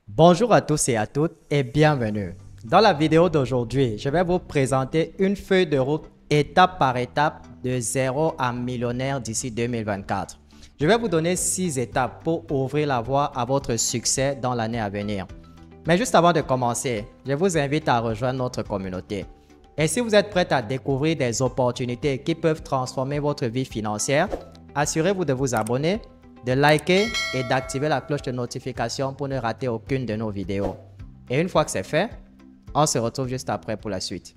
Bonjour à tous et à toutes et bienvenue. Dans la vidéo d'aujourd'hui, je vais vous présenter une feuille de route étape par étape de zéro à millionnaire d'ici 2024. Je vais vous donner 6 étapes pour ouvrir la voie à votre succès dans l'année à venir. Mais juste avant de commencer, je vous invite à rejoindre notre communauté. Et si vous êtes prêt à découvrir des opportunités qui peuvent transformer votre vie financière, assurez-vous de vous abonner, de liker et d'activer la cloche de notification pour ne rater aucune de nos vidéos. Et une fois que c'est fait, on se retrouve juste après pour la suite.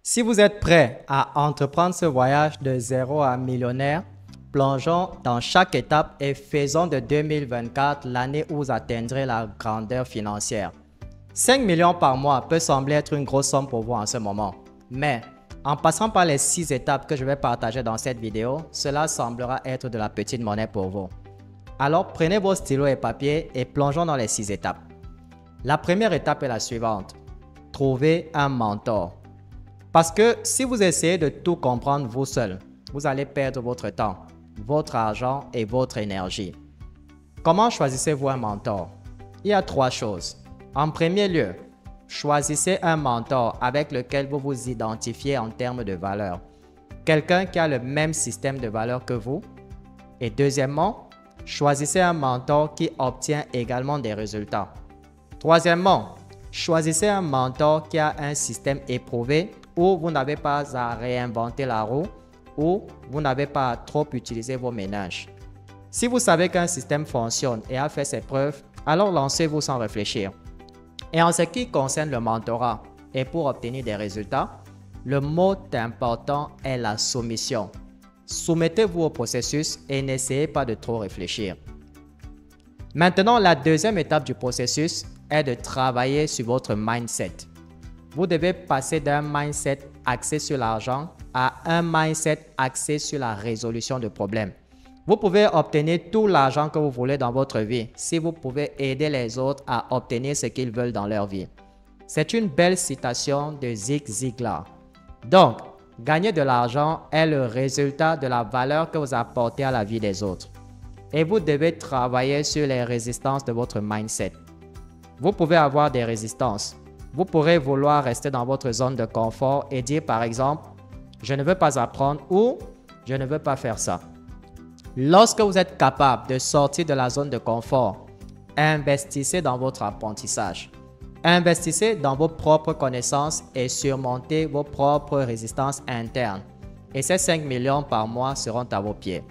Si vous êtes prêt à entreprendre ce voyage de zéro à millionnaire, plongeons dans chaque étape et faisons de 2024 l'année où vous atteindrez la grandeur financière. 5 millions par mois peut sembler être une grosse somme pour vous en ce moment, mais en passant par les 6 étapes que je vais partager dans cette vidéo, cela semblera être de la petite monnaie pour vous. Alors prenez vos stylos et papiers et plongeons dans les 6 étapes. La première étape est la suivante: trouver un mentor. Parce que si vous essayez de tout comprendre vous seul, vous allez perdre votre temps, votre argent et votre énergie. Comment choisissez-vous un mentor? Il y a 3 choses. En premier lieu, choisissez un mentor avec lequel vous vous identifiez en termes de valeurs. Quelqu'un qui a le même système de valeurs que vous. Et deuxièmement, choisissez un mentor qui obtient également des résultats. Troisièmement, choisissez un mentor qui a un système éprouvé où vous n'avez pas à réinventer la roue, où vous n'avez pas à trop utiliser vos ménages. Si vous savez qu'un système fonctionne et a fait ses preuves, alors lancez-vous sans réfléchir. Et en ce qui concerne le mentorat et pour obtenir des résultats, le mot important est la soumission. Soumettez-vous au processus et n'essayez pas de trop réfléchir. Maintenant, la deuxième étape du processus est de travailler sur votre mindset. Vous devez passer d'un mindset axé sur l'argent à un mindset axé sur la résolution de problèmes. Vous pouvez obtenir tout l'argent que vous voulez dans votre vie si vous pouvez aider les autres à obtenir ce qu'ils veulent dans leur vie. C'est une belle citation de Zig Ziglar. Donc, gagner de l'argent est le résultat de la valeur que vous apportez à la vie des autres. Et vous devez travailler sur les résistances de votre mindset. Vous pouvez avoir des résistances. Vous pourrez vouloir rester dans votre zone de confort et dire par exemple « Je ne veux pas apprendre » ou « Je ne veux pas faire ça ». Lorsque vous êtes capable de sortir de la zone de confort, investissez dans votre apprentissage. Investissez dans vos propres connaissances et surmontez vos propres résistances internes. Et ces 5 millions par mois seront à vos pieds.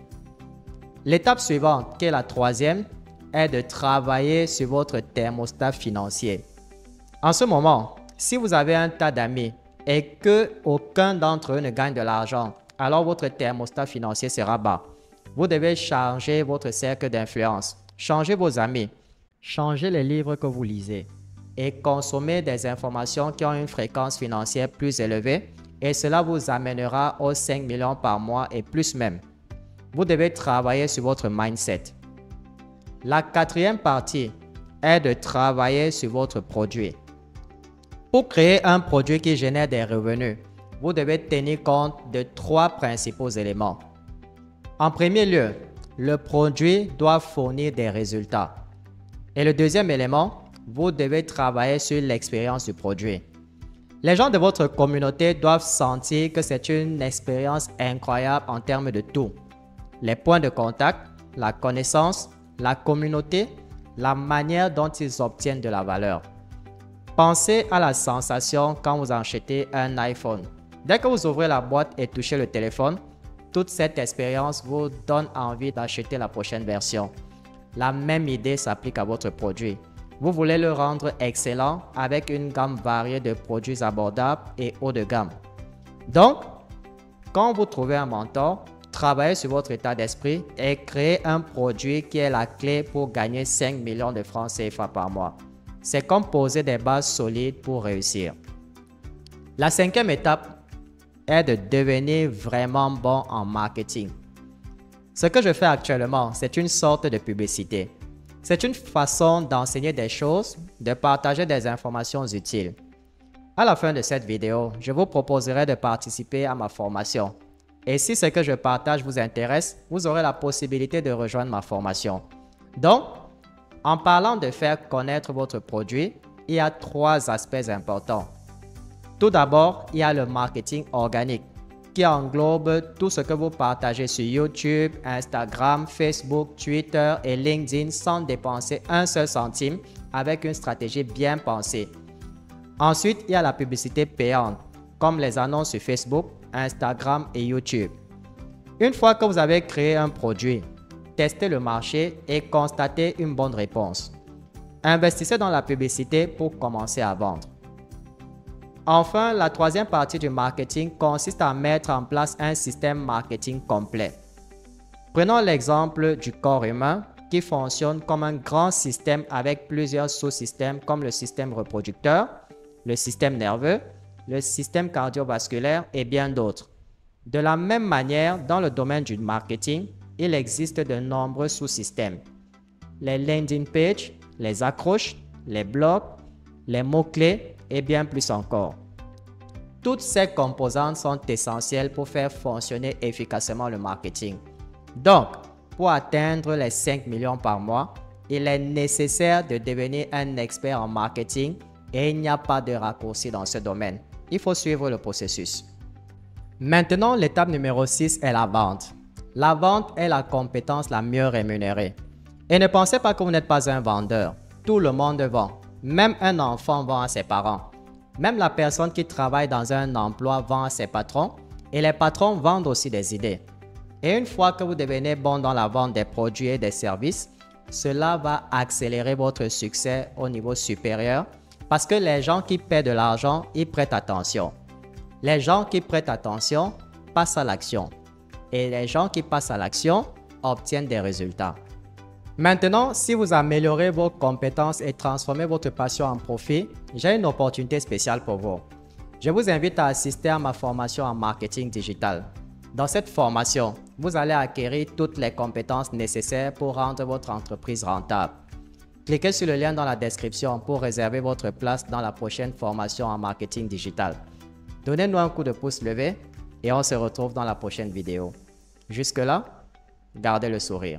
L'étape suivante, qui est la troisième, est de travailler sur votre thermostat financier. En ce moment, si vous avez un tas d'amis et qu'aucun d'entre eux ne gagne de l'argent, alors votre thermostat financier sera bas. Vous devez changer votre cercle d'influence, changer vos amis, changer les livres que vous lisez et consommer des informations qui ont une fréquence financière plus élevée et cela vous amènera aux 5 millions par mois et plus même. Vous devez travailler sur votre mindset. La quatrième partie est de travailler sur votre produit. Pour créer un produit qui génère des revenus, vous devez tenir compte de 3 principaux éléments. En premier lieu, le produit doit fournir des résultats. Et le deuxième élément, vous devez travailler sur l'expérience du produit. Les gens de votre communauté doivent sentir que c'est une expérience incroyable en termes de tout. Les points de contact, la connaissance, la communauté, la manière dont ils obtiennent de la valeur. Pensez à la sensation quand vous achetez un iPhone. Dès que vous ouvrez la boîte et touchez le téléphone, toute cette expérience vous donne envie d'acheter la prochaine version. La même idée s'applique à votre produit. Vous voulez le rendre excellent avec une gamme variée de produits abordables et haut de gamme. Donc, quand vous trouvez un mentor, travaillez sur votre état d'esprit et créez un produit qui est la clé pour gagner 5 millions de francs CFA par mois. C'est comme poser des bases solides pour réussir. La cinquième étape est de devenir vraiment bon en marketing. Ce que je fais actuellement, c'est une sorte de publicité. C'est une façon d'enseigner des choses, de partager des informations utiles. À la fin de cette vidéo, je vous proposerai de participer à ma formation. Et si ce que je partage vous intéresse, vous aurez la possibilité de rejoindre ma formation. Donc, en parlant de faire connaître votre produit, il y a 3 aspects importants. Tout d'abord, il y a le marketing organique qui englobe tout ce que vous partagez sur YouTube, Instagram, Facebook, Twitter et LinkedIn sans dépenser un seul centime avec une stratégie bien pensée. Ensuite, il y a la publicité payante, comme les annonces sur Facebook, Instagram et YouTube. Une fois que vous avez créé un produit, testez le marché et constatez une bonne réponse. Investissez dans la publicité pour commencer à vendre. Enfin, la 3e partie du marketing consiste à mettre en place un système marketing complet. Prenons l'exemple du corps humain qui fonctionne comme un grand système avec plusieurs sous-systèmes comme le système reproducteur, le système nerveux, le système cardiovasculaire et bien d'autres. De la même manière, dans le domaine du marketing, il existe de nombreux sous-systèmes. Les landing pages, les accroches, les blogs, les mots-clés et bien plus encore. Toutes ces composantes sont essentielles pour faire fonctionner efficacement le marketing. Donc, pour atteindre les 5 millions par mois, il est nécessaire de devenir un expert en marketing et il n'y a pas de raccourci dans ce domaine. Il faut suivre le processus. Maintenant, l'étape numéro 6 est la vente. La vente est la compétence la mieux rémunérée. Et ne pensez pas que vous n'êtes pas un vendeur. Tout le monde vend. Même un enfant vend à ses parents. Même la personne qui travaille dans un emploi vend à ses patrons. Et les patrons vendent aussi des idées. Et une fois que vous devenez bon dans la vente des produits et des services, cela va accélérer votre succès au niveau supérieur parce que les gens qui paient de l'argent, ils prêtent attention. Les gens qui prêtent attention passent à l'action. Et les gens qui passent à l'action obtiennent des résultats. Maintenant, si vous améliorez vos compétences et transformez votre passion en profit, j'ai une opportunité spéciale pour vous. Je vous invite à assister à ma formation en marketing digital. Dans cette formation, vous allez acquérir toutes les compétences nécessaires pour rendre votre entreprise rentable. Cliquez sur le lien dans la description pour réserver votre place dans la prochaine formation en marketing digital. Donnez-nous un coup de pouce levé et on se retrouve dans la prochaine vidéo. Jusque-là, gardez le sourire.